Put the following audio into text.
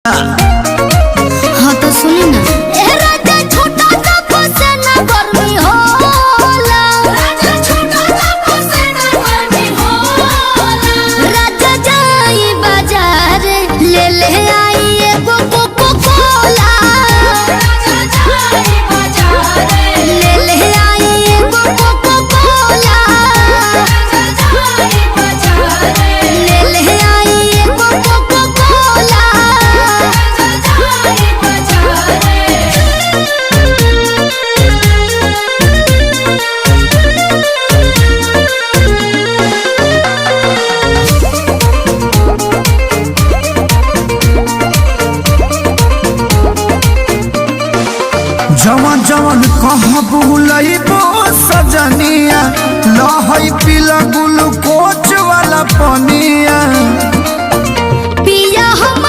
हाँ तो सुनी ना जवन जवन कहाँ बुलइबो सजनिया लहई पीला ग्लूकोच वाला पनिया पिया हम